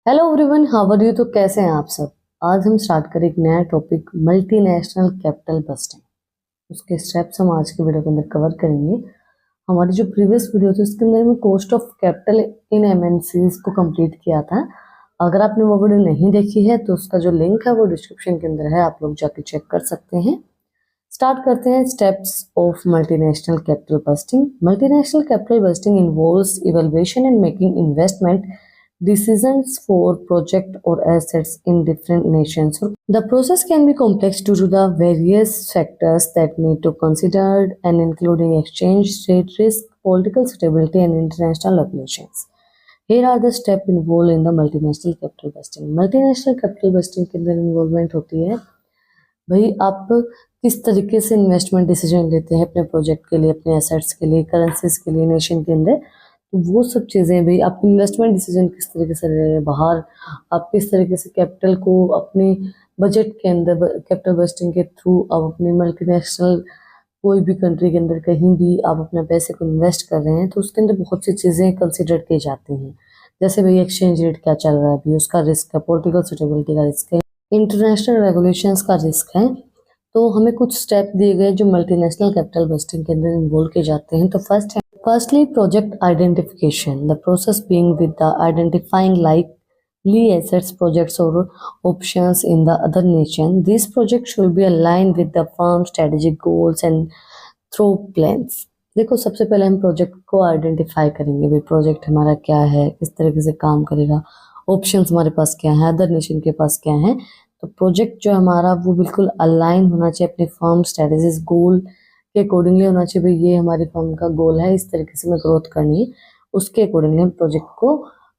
Hello everyone, how are you. तो कैसे हैं आप सब। आज हम स्टार्ट करें एक नया टॉपिक, मल्टीनेशनल कैपिटल बस्टिंग। उसके स्टेप्स हम आज के वीडियो के अंदर कवर करेंगे। हमारी जो प्रीवियस वीडियो थी उसके अंदर में cost of capital in MNCs को कंप्लीट किया था। अगर आपने वो वीडियो नहीं देखी है तो उसका जो लिंक है वो डिस्क्रिप्शन के अंदर है, आप लोग जाके चेक कर सकते हैं। स्टार्ट करते हैं steps of multinational capital budgeting. Multinational capital budgeting involves evaluation and making investment decisions for project or assets in different nations. The process can be complex due to the various factors that need to considered and including exchange rate risk, political stability and international regulations. Here are the steps involved in the multinational capital busting. Multinational capital busting के अंदर involvement होती है भाई आप किस तरीके से investment decision लेते हैं अपने प्रोजेक्ट के लिए, अपने एसेट्स के लिए, करेंसीज के लिए नेशन के अंदर। तो वो सब चीज़ें भाई आप इन्वेस्टमेंट डिसीजन किस तरीके से ले रहे हैं बाहर, आप किस तरीके से कैपिटल को अपने बजट के अंदर कैपिटल बस्टिंग के थ्रू आप अपनी मल्टीनेशनल कोई भी कंट्री के अंदर कहीं भी आप अपने पैसे को इन्वेस्ट कर रहे हैं तो उसके अंदर बहुत सी चीज़ें कंसिडर की जाती हैं। जैसे भाई एक्सचेंज रेट क्या चल रहा है, अभी उसका रिस्क है, पॉलिटिकल स्टेबिलिटी का रिस्क है, इंटरनेशनल रेगुलेशंस का रिस्क है। तो हमें कुछ स्टेप दिए गए जो मल्टीनेशनल कैपिटल बस्टिंग के अंदर इन्वॉल्व किए जाते हैं। तो firstly project identification, the process being with the identifying likely assets, projects or options in the other nation. These projects should be aligned with the firm's strategic goals and through plans. देखो सबसे पहले हम project को identify करेंगे, भाई project हमारा क्या है, किस तरीके से काम करेगा, ऑप्शंस हमारे पास क्या है, अदर नेशन के पास क्या है। तो प्रोजेक्ट जो हमारा वो बिल्कुल अलाइन होना चाहिए अपनी फर्म स्ट्रेटेजिक गोल के अकॉर्डिंगली होना चाहिए। भाई ये हमारी फर्म का गोल है, इस तरीके से हमें ग्रोथ करनी है, उसके अकॉर्डिंगली हम प्रोजेक्ट को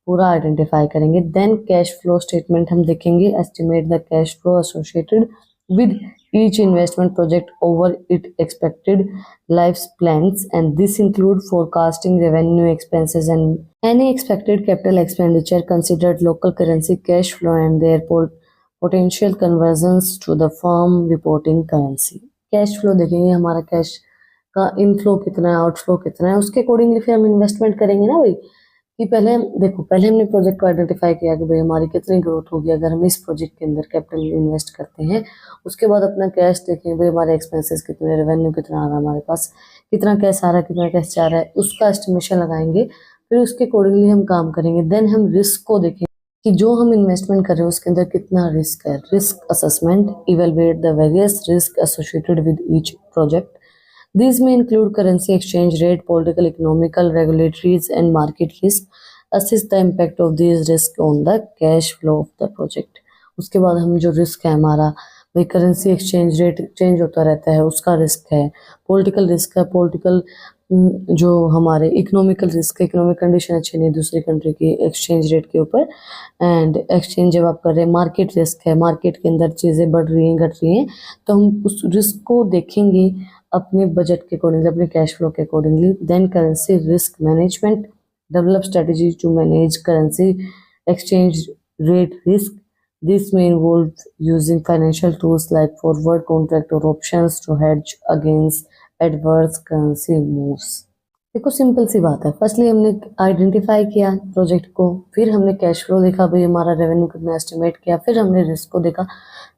पूरा आइडेंटिफाई करेंगे। देन कैश फ्लो स्टेटमेंट हम देखेंगे, estimate the cash flow associated with each investment project over its expected life plans, and this include forecasting revenue, expenses and any expected capital expenditure, considered local currency cash flow and their potential conversions to the firm reporting currency. Cash flow देखेंगे, हमारा cash का inflow कितना है, outflow कितना है, उसके accordingly फिर हम इन्वेस्टमेंट करेंगे ना भाई। कि पहले देखो, पहले हमने प्रोजेक्ट को आइडेंटिफाई किया कि भाई हमारी कितनी ग्रोथ होगी अगर हम इस प्रोजेक्ट के अंदर कैपिटल इन्वेस्ट करते हैं। उसके बाद अपना कैश देखेंगे, भाई हमारे एक्सपेंसेस कितने, रेवेन्यू कितना आ रहा है, हमारे पास कितना कैश आ रहा है, कितना कैश जा रहा है, उसका एस्टिमेशन लगाएंगे। फिर उसके अकॉर्डिंगली हम काम करेंगे। देन हम रिस्क को देखेंगे कि जो हम इन्वेस्टमेंट कर रहे हैं उसके अंदर कितना रिस्क है। Risk assessment, evaluate the various risk associated with each project. These may include currency exchange rate, political, economical, regulatories, and market risk. Assess the impact of these risks on the cash flow of the project. उसके बाद हम जो risk है हमारा, भाई currency exchange rate change होता रहता है, उसका रिस्क है। पॉलिटिकल रिस्क है, पॉलिटिकल जो हमारे इकोनॉमिकल रिस्क है, इकोनॉमिक कंडीशन अच्छी नहीं दूसरी कंट्री की एक्सचेंज रेट के ऊपर, एंड एक्सचेंज जब आप कर रहे हैं। मार्केट रिस्क है, मार्केट के अंदर चीज़ें बढ़ रही हैं, घट रही हैं, तो हम उस रिस्क को देखेंगे अपने बजट के अकॉर्डिंगली, अपने कैश फ्लो के accordingly. Then currency risk management, develop strategy to manage currency exchange rate risk. This may involve using financial tools like forward contract or options to hedge against adverse currency moves. देखो simple सी बात है, firstly हमने identify किया project को, फिर हमने cash flow देखा, भाई हमारा रेवेन्यू कितना एस्टिमेट किया, फिर हमने रिस्क को देखा,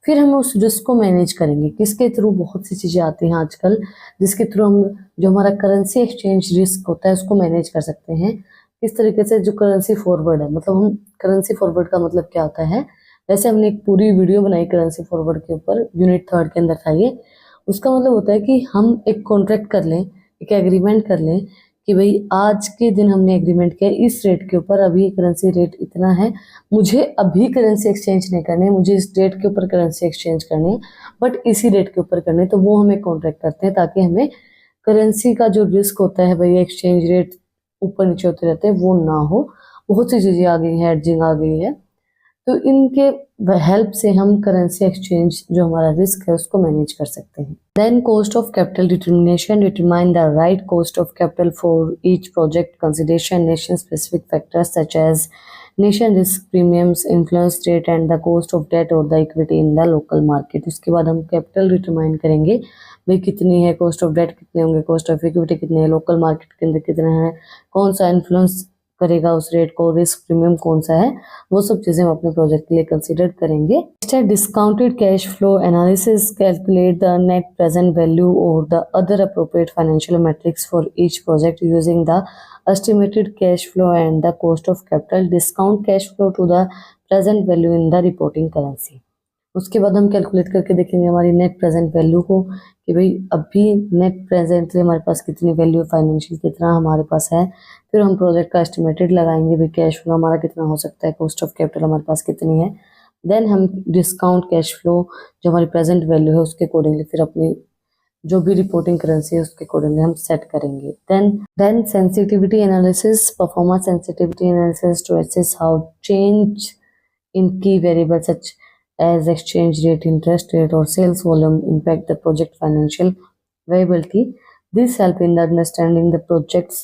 फिर हम उस रिस्क को मैनेज करेंगे। किसके थ्रू, बहुत सी चीज़ें आती हैं आजकल जिसके थ्रू हम जो हमारा करेंसी एक्सचेंज रिस्क होता है उसको मैनेज कर सकते हैं। किस तरीके से, जो करेंसी फॉरवर्ड है, मतलब हम करेंसी फॉरवर्ड का मतलब क्या होता है, वैसे हमने एक पूरी वीडियो बनाई करेंसी फॉरवर्ड के ऊपर, यूनिट 3 के अंदर था ये। उसका मतलब होता है कि हम एक कॉन्ट्रैक्ट कर लें, एक एग्रीमेंट कर लें कि भाई आज के दिन हमने एग्रीमेंट किया इस रेट के ऊपर, अभी करेंसी रेट इतना है, मुझे अभी करेंसी एक्सचेंज नहीं करनी है, मुझे इस डेट के ऊपर करेंसी एक्सचेंज करनी है, बट इसी रेट के ऊपर करनी है। तो वो हमें कॉन्ट्रैक्ट करते हैं ताकि हमें करेंसी का जो रिस्क होता है भाई, एक्सचेंज रेट ऊपर नीचे होते रहते हैं, वो ना हो। बहुत सी चीज़ें आ गई हैं, हेडजिंग आ गई है, तो इनके हेल्प से हम करेंसी एक्सचेंज जो हमारा रिस्क है उसको मैनेज कर सकते हैं। Then cost of capital determination, determine the right cost of capital for each project, consideration nation specific factors such as nation risk premiums, influence rate and the cost of debt और the equity in the local market. उसके बाद हम capital determine करेंगे, भाई कितनी है, cost of date कितने होंगे, कॉस्ट ऑफ इक्विटी कितने है, लोकल मार्केट के अंदर कितना है, कौन सा इन्फ्लुएंस करेगा उस रेट को, रिस्क प्रीमियम कौन सा है, वो सब चीज़ें हम अपने प्रोजेक्ट के लिए कंसिडर करेंगे। नेक्स्ट है discounted cash flow analysis, calculate the net present value और the other appropriate financial metrics for each project using the estimated cash flow and the cost of capital, discount cash flow to the present value in the reporting currency। उसके बाद हम calculate करके देखेंगे हमारी net present value को कि भाई अभी नेट प्रेजेंटली हमारे पास कितनी वैल्यू फाइनेंशियल कितना हमारे पास है। फिर हम प्रोजेक्ट का एस्टिमेटेड लगाएंगे भाई कैश फ्लो हमारा कितना हो सकता है, कॉस्ट ऑफ कैपिटल हमारे पास कितनी है। देन हम डिस्काउंट कैश फ्लो जो हमारी प्रेजेंट वैल्यू है उसके अकॉर्डिंगली फिर अपनी जो भी रिपोर्टिंग करेंसी है उसके अकॉर्डिंगली हम सेट करेंगे। Then sensitivity analysis, performance sensitivity analysis to assess how change in key variable such as exchange rate, interest rate or sales volume impact the project financial viability. This help in the understanding the project's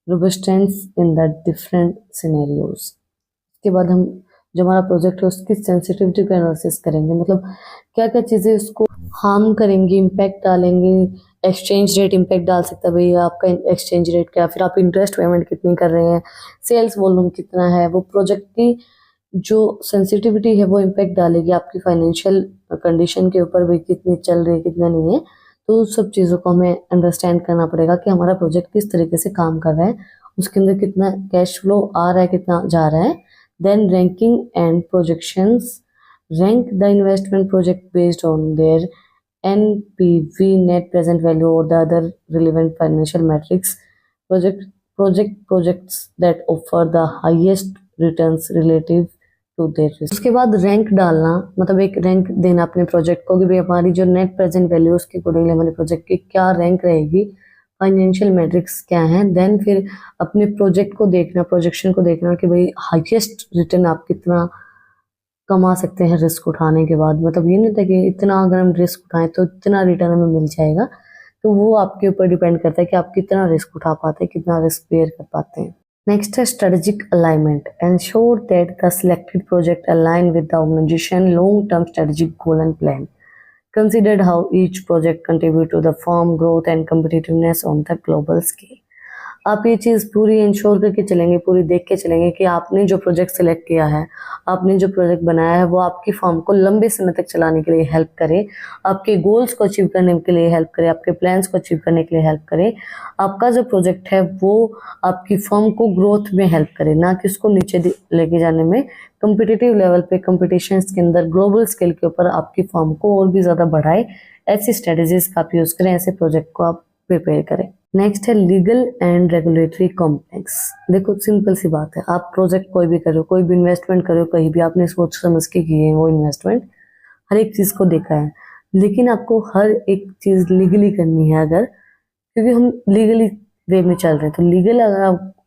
robustness in the different scenarios। उसके बाद हम जो हमारा project है उसकी sensitivity का analysis करेंगे, मतलब क्या क्या चीज़ें उसको हार्म करेंगी, इम्पैक्ट डालेंगे। एक्सचेंज रेट इम्पैक्ट डाल सकता है भैया आपका एक्सचेंज रेट क्या, फिर आप इंटरेस्ट पेमेंट कितनी कर रहे हैं, सेल्स वॉल्यूम कितना है, वो प्रोजेक्ट की जो सेंसिटिविटी है वो इम्पैक्ट डालेगी आपकी फाइनेंशियल कंडीशन के ऊपर भी, कितनी चल रही है कितना नहीं है। तो उस सब चीज़ों को हमें अंडरस्टैंड करना पड़ेगा कि हमारा प्रोजेक्ट किस तरीके से काम कर रहा है, उसके अंदर कितना कैश फ्लो आ रहा है, कितना जा रहा है। Then ranking and projections, rank the investment project based on their NPV net present value और the other relevant financial metrics, projects that offer the highest returns relative to their risk. उसके बाद rank डालना, मतलब एक rank देना अपने project को कि भाई हमारी जो नेट प्रेजेंट वैल्यू उसके अकॉर्डिंगली हमारे प्रोजेक्ट की क्या रैंक रहेगी, फाइनेंशियल मैट्रिक्स क्या है। देन फिर अपने प्रोजेक्ट को देखना, प्रोजेक्शन को देखना कि भाई हाईएस्ट रिटर्न आप कितना कमा सकते हैं रिस्क उठाने के बाद। मतलब ये नहीं था कि इतना अगर हम रिस्क उठाएं तो इतना रिटर्न हमें मिल जाएगा, तो वो आपके ऊपर डिपेंड करता है कि आप कितना रिस्क उठा पाते हैं, कितना रिस्क बेयर कर पाते हैं। Next is strategic alignment. Ensure that the selected project align with the organization long-term strategic goal and plan. Consider how each project contribute to the firm growth and competitiveness on the global scale. आप ये चीज़ पूरी ensure करके चलेंगे, पूरी देख के चलेंगे कि आपने जो प्रोजेक्ट सेलेक्ट किया है, आपने जो प्रोजेक्ट बनाया है वो आपकी फर्म को लंबे समय तक चलाने के लिए हेल्प करे, आपके गोल्स को अचीव करने के लिए हेल्प करे, आपके प्लान्स को अचीव करने के लिए हेल्प करे। आपका जो प्रोजेक्ट है वो आपकी फर्म को ग्रोथ में हेल्प करे, ना कि उसको नीचे लेके जाने में। कम्पिटिटिव लेवल पे, कम्पिटिशन्स के अंदर, ग्लोबल स्केल के ऊपर आपकी फर्म को और भी ज़्यादा बढ़ाए। ऐसी स्ट्रेटेजीज का आप यूज़ करें, ऐसे प्रोजेक्ट को आप प्रिपेयर करें। नेक्स्ट है लीगल एंड रेगुलेटरी कॉम्प्लेक्स। देखो सिंपल सी बात है, आप प्रोजेक्ट कोई भी करो, कोई भी इन्वेस्टमेंट करो, कहीं भी आपने सोच समझ के किए हैं वो इन्वेस्टमेंट, हर एक चीज़ को देखा है, लेकिन आपको हर एक चीज़ लीगली करनी है। अगर क्योंकि हम लीगली वे में चल रहे हैं, तो लीगल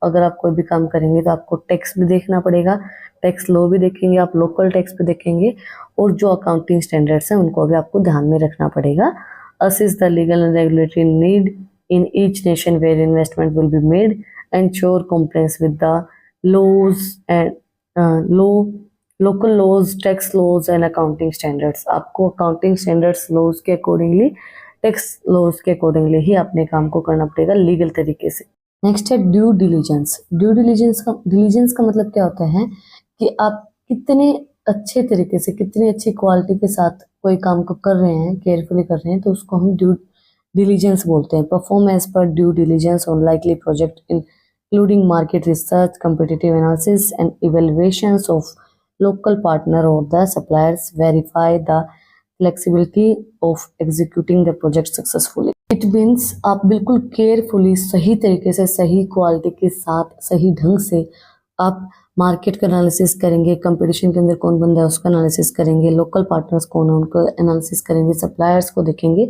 अगर आप कोई भी काम करेंगे तो आपको टैक्स भी देखना पड़ेगा, टैक्स लॉ भी देखेंगे, आप लोकल टैक्स भी देखेंगे, और जो अकाउंटिंग स्टैंडर्ड्स हैं उनको भी आपको ध्यान में रखना पड़ेगा। Assist the legal and regulatory need in each nation where investment will be made, ensure compliance with the laws and local laws, tax laws and accounting standards। आपको accounting standards laws के accordingly, tax laws के accordingly ही अपने काम को करना पड़ेगा legal तरीके से। नेक्स्ट है ड्यू डिलीजेंस। ड्यू डिलीजेंस का मतलब क्या होता है कि आप कितने अच्छे तरीके से, कितनी अच्छी क्वालिटी के साथ कोई काम को कर रहे हैं, केयरफुली कर रहे हैं, तो उसको हम ड्यू डिलीजेंस बोलते हैं। Perform as per due diligence on likely project including market research, competitive analysis and evaluations of local partner और the suppliers, verify the flexibility of executing the project successfully. It means आप बिल्कुल carefully, सही तरीके से, सही quality के साथ, सही ढंग से आप मार्केट का एनालिसिस करेंगे, कंपटीशन के अंदर कौन बंदा है उसका एनालिसिस करेंगे, लोकल पार्टनर्स कौन है उनको एनालिसिस करेंगे, सप्लायर्स को देखेंगे।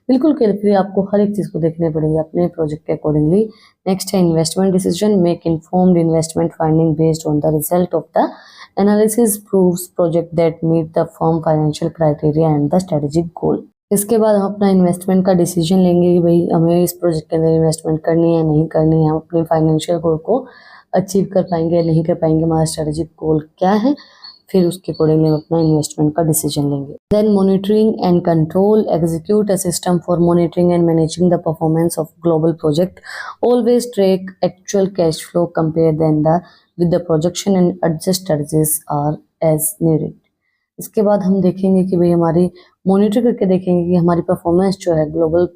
बिल्कुल केयरफुली आपको हर एक चीज़ को देखने पड़ेगी अपने प्रोजेक्ट के अकॉर्डिंगली। नेक्स्ट है investment decision, make informed investment finding based on the result of the analysis, proves project that meet the firm financial criteria and the strategic goal. इसके बाद हम अपना इन्वेस्टमेंट का डिसीजन लेंगे कि भाई हमें इस प्रोजेक्ट के अंदर इन्वेस्टमेंट करनी है नहीं करनी है, हम अपने फाइनेंशियल गोल को अचीव कर पाएंगे या नहीं कर पाएंगे, हमारा स्ट्रेटेजिक गोल क्या है। फिर उसके अकॉर्डिंगली हम अपना इन्वेस्टमेंट का डिसीजन लेंगे। Then monitoring and control, execute a system for monitoring and managing the performance of global project, always track actual cash flow, compare then the with the projection and adjust charges are as needed. इसके बाद हम देखेंगे कि भाई हमारी monitor करके देखेंगे कि हमारी परफॉर्मेंस जो है ग्लोबल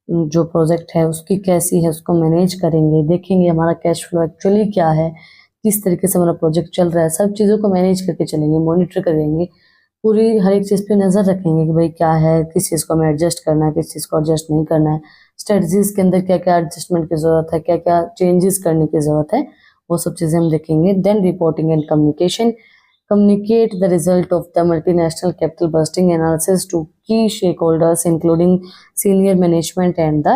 जो प्रोजेक्ट है उसकी कैसी है, उसको मैनेज करेंगे, देखेंगे हमारा कैश फ्लो एक्चुअली क्या है, किस तरीके से हमारा प्रोजेक्ट चल रहा है, सब चीज़ों को मैनेज करके चलेंगे, मॉनिटर करेंगे, पूरी हर एक चीज़ पे नज़र रखेंगे कि भाई क्या है, किस चीज़ को हमें एडजस्ट करना है, किस चीज़ को एडजस्ट नहीं करना है, स्ट्रेटजीज के अंदर क्या क्या एडजस्टमेंट की ज़रूरत है, क्या क्या चेंजेस करने की ज़रूरत है, वो सब चीज़ें हम देखेंगे। Then reporting and communication, communicate the result of the multinational capital busting analysis to key stakeholders including senior management and the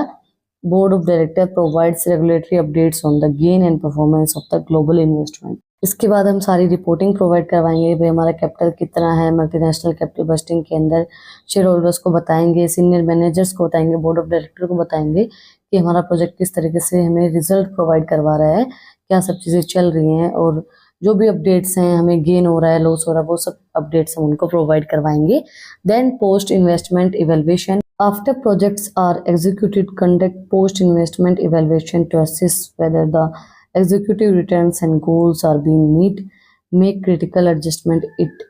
board of director, provides regulatory updates on the gain and performance of the global investment। इसके बाद हम सारी reporting provide करवाएंगे, भाई हमारा capital कितना है multinational capital budgeting के अंदर, शेयर होल्डर्स को बताएंगे, सीनियर मैनेजर्स को बताएंगे, बोर्ड ऑफ डायरेक्टर को बताएंगे कि हमारा प्रोजेक्ट किस तरीके से हमें रिजल्ट प्रोवाइड करवा रहा है, क्या सब चीज़ें चल रही हैं, और जो भी अपडेट्स हैं, हमें गेन हो रहा है, लॉस हो रहा है, वो सब अपडेट्स हम उनको प्रोवाइड करवाएंगे। Then post investment evaluation, after projects are executed conduct post investment evaluation to assess whether the executive returns and goals are being meet, make critical adjustment it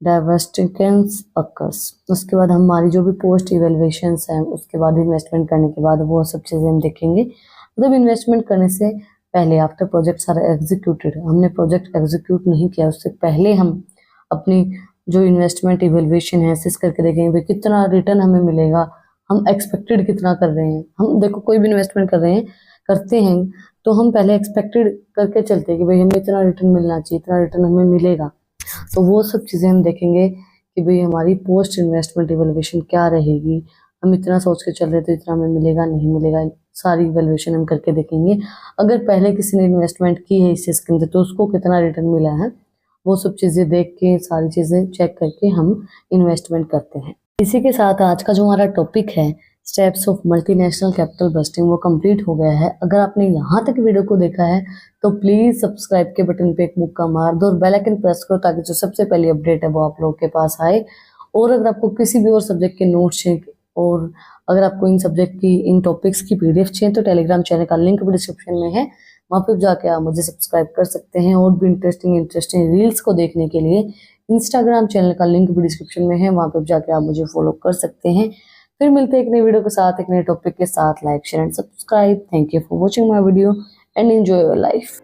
diversifications occurs. उसके बाद हमारी जो भी post इवेल्युएशंस हैं, उसके बाद investment करने के बाद वो सब चीज़ें हम देखेंगे। मतलब इन्वेस्टमेंट करने से पहले, आफ्टर प्रोजेक्ट्स आर एग्जीक्यूटेड, हमने प्रोजेक्ट एग्जीक्यूट नहीं किया उससे पहले हम अपनी जो इन्वेस्टमेंट इवेल्युएशन है असेस करके देखेंगे भाई कितना रिटर्न हमें मिलेगा, हम एक्सपेक्टेड कितना कर रहे हैं। हम देखो कोई भी इन्वेस्टमेंट करते हैं तो हम पहले एक्सपेक्टेड करके चलते हैं कि भाई हमें इतना रिटर्न मिलना चाहिए, इतना रिटर्न हमें मिलेगा। तो वो सब चीज़ें हम देखेंगे कि भाई हमारी पोस्ट इन्वेस्टमेंट इवेल्युएशन क्या रहेगी, हम इतना सोच के चल रहे तो इतना हमें मिलेगा नहीं मिलेगा, सारी इवेल्युएशन हम करके देखेंगे। अगर पहले किसी ने इन्वेस्टमेंट की है इस चीज़ के अंदर तो उसको कितना रिटर्न मिला है, वो सब चीज़ें देख के, सारी चीज़ें चेक करके हम इन्वेस्टमेंट करते हैं। इसी के साथ आज का जो हमारा टॉपिक है steps of multinational capital budgeting वो कंप्लीट हो गया है। अगर आपने यहाँ तक वीडियो को देखा है तो प्लीज़ सब्सक्राइब के बटन पे एक मुक्का मार दो और बेल आइकन प्रेस करो ताकि जो सबसे पहली अपडेट है वो आप लोगों के पास आए। और अगर आपको किसी भी और सब्जेक्ट के नोट्स चाहिए और अगर आपको इन सब्जेक्ट की, इन टॉपिक्स की PDF चाहिए तो टेलीग्राम चैनल का लिंक भी डिस्क्रिप्शन में है, वहाँ पर जाके आप मुझे सब्सक्राइब कर सकते हैं। और भी इंटरेस्टिंग रील्स को देखने के लिए इंस्टाग्राम चैनल का लिंक भी डिस्क्रिप्शन में है, वहाँ पर जाके आप मुझे फॉलो कर सकते हैं। फिर मिलते हैं एक नई वीडियो के साथ, एक नए टॉपिक के साथ। Like, share and subscribe. Thank you for watching my video and enjoy your life.